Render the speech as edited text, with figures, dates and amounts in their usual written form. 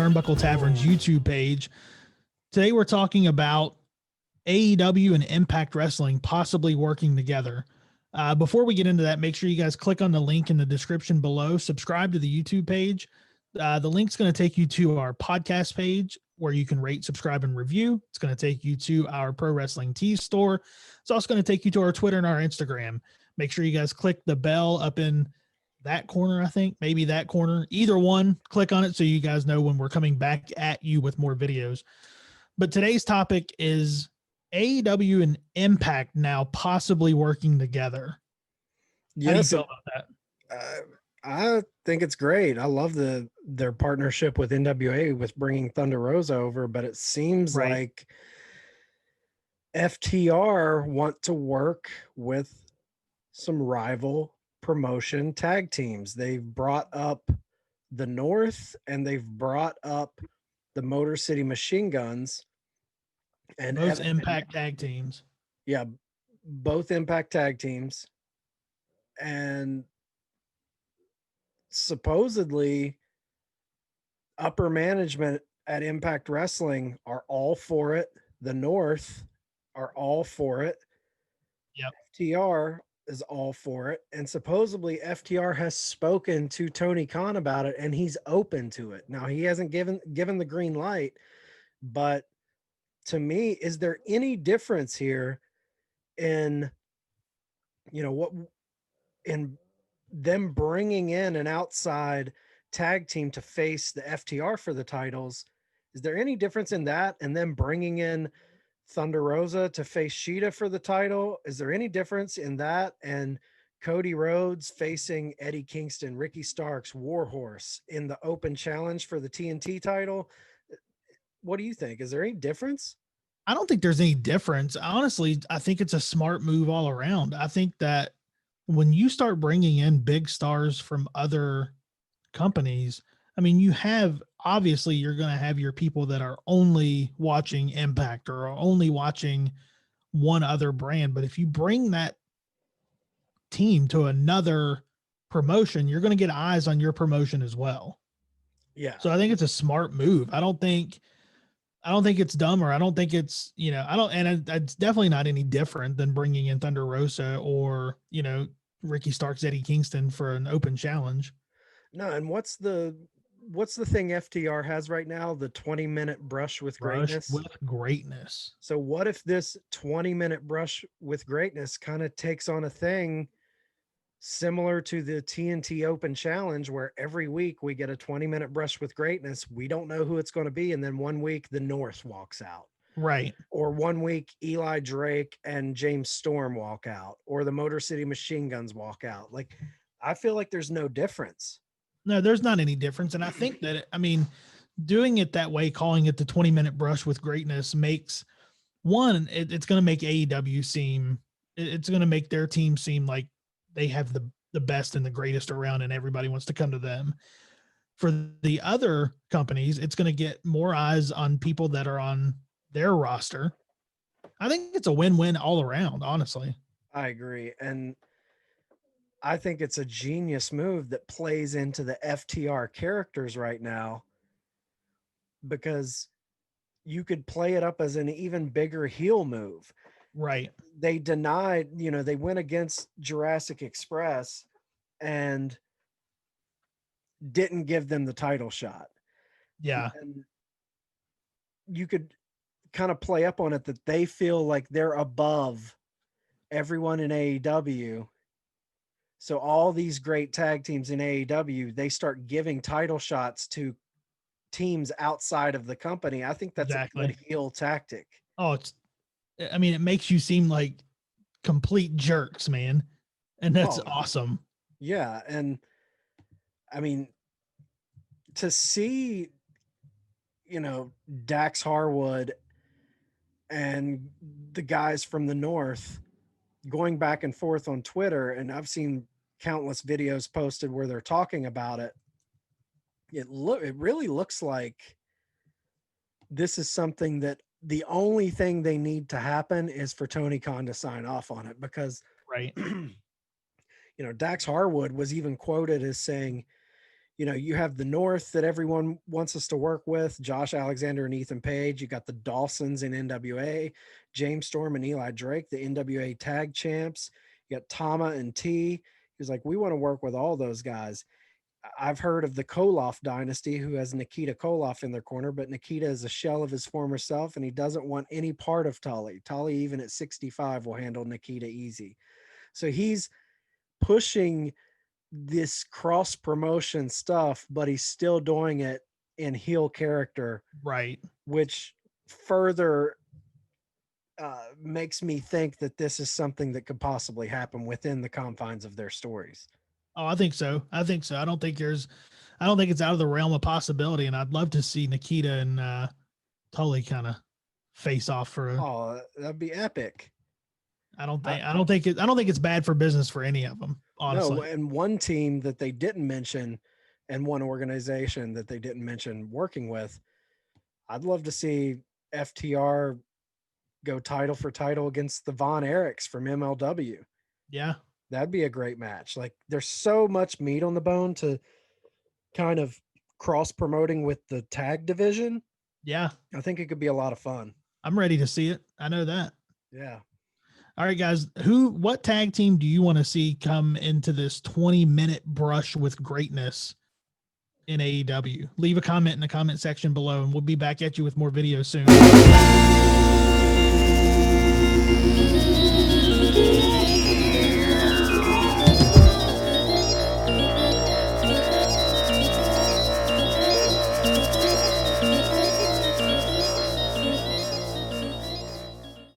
Turnbuckle Tavern's YouTube page. Today we're talking about AEW and Impact Wrestling possibly working together. Before we get into that, make sure you guys click on the link in the description below. Subscribe to the YouTube page. The link's going to take you to our podcast page where you can rate, subscribe, and review. It's going to take you to our Pro Wrestling Tees store. It's also going to take you to our Twitter and our Instagram. Make sure you guys click the bell up in that corner, I think, maybe that corner. Either one, click on it so you guys know when we're coming back at you with more videos. But today's topic is AEW and Impact now possibly working together. Yes, how do you feel about that? I think it's great. I love their partnership with NWA with bringing Thunder Rosa over, but it seems like FTR want to work with some rival promotion tag teams. They've brought up the North and they've brought up the Motor City Machine Guns and both Impact tag teams. Yeah, both Impact tag teams. And supposedly upper management at Impact Wrestling are all for it. The North are all for it. Yep. FTR is all for it. And supposedly FTR has spoken to Tony Khan about it and he's open to it. Now he hasn't given the green light, but to me, is there any difference here in, what in them bringing in an outside tag team to face the FTR for the titles? Is there any difference in that and them bringing in Thunder Rosa to face Shida for the title? Is there any difference in that and Cody Rhodes facing Eddie Kingston, Ricky Starks, Warhorse in the open challenge for the TNT title? What do you think? Is there any difference? I don't think there's any difference. Honestly, I think it's a smart move all around. I think that when you start bringing in big stars from other companies, I mean, obviously you're going to have your people that are only watching Impact or are only watching one other brand. But if you bring that team to another promotion, you're going to get eyes on your promotion as well. Yeah. So I think it's a smart move. I don't think it's dumb, or I don't think it's, it's definitely not any different than bringing in Thunder Rosa or, Ricky Starks, Eddie Kingston for an open challenge. No. And what's the thing FTR has right now? The 20-minute brush with greatness. So what if this 20-minute brush with greatness kind of takes on a thing similar to the TNT Open Challenge, where every week we get a 20-minute brush with greatness. We don't know who it's going to be. And then one week the North walks out. Right. Or one week Eli Drake and James Storm walk out, or the Motor City Machine Guns walk out. Like, I feel like there's no difference. No, there's not any difference. And I think that, doing it that way, calling it the 20-minute brush with greatness makes it's going to make AEW it's going to make their team seem like they have the best and the greatest around and everybody wants to come to them. For the other companies, it's going to get more eyes on people that are on their roster. I think it's a win-win all around, honestly. I agree. And I think it's a genius move that plays into the FTR characters right now, because you could play it up as an even bigger heel move. Right. They denied, they went against Jurassic Express and didn't give them the title shot. Yeah. And you could kind of play up on it that they feel like they're above everyone in AEW. So all these great tag teams in AEW, they start giving title shots to teams outside of the company. I think that's a good heel tactic. Oh, it makes you seem like complete jerks, man. And that's awesome. Yeah. And to see, Dax Harwood and the guys from the North going back and forth on Twitter, and I've seen countless videos posted where they're talking about it. It really looks like this is something that the only thing they need to happen is for Tony Khan to sign off on it, because right. Dax Harwood was even quoted as saying, you have the North that everyone wants us to work with, Josh Alexander and Ethan Page. You got the Dawsons in NWA, James Storm and Eli Drake, the NWA tag champs. You got Tama and T. He's like, we want to work with all those guys. I've heard of the Koloff dynasty, who has Nikita Koloff in their corner, but Nikita is a shell of his former self, and he doesn't want any part of Tully. Tully, even at 65, will handle Nikita easy. So he's pushing this cross promotion stuff, but he's still doing it in heel character, Right. which further makes me think that this is something that could possibly happen within the confines of their stories. Oh, I think so. I don't think it's out of the realm of possibility. And I'd love to see Nikita and Tully kind of face off for Oh, that'd be epic. I don't think it's bad for business for any of them, honestly. No, and one team that they didn't mention and one organization that they didn't mention working with, I'd love to see FTR go title for title against the Von Erichs from MLW. Yeah. That'd be a great match. Like, there's so much meat on the bone to kind of cross promoting with the tag division. Yeah. I think it could be a lot of fun. I'm ready to see it. I know that. Yeah. All right, guys. What tag team do you want to see come into this 20-minute brush with greatness in AEW? Leave a comment in the comment section below, and we'll be back at you with more videos soon.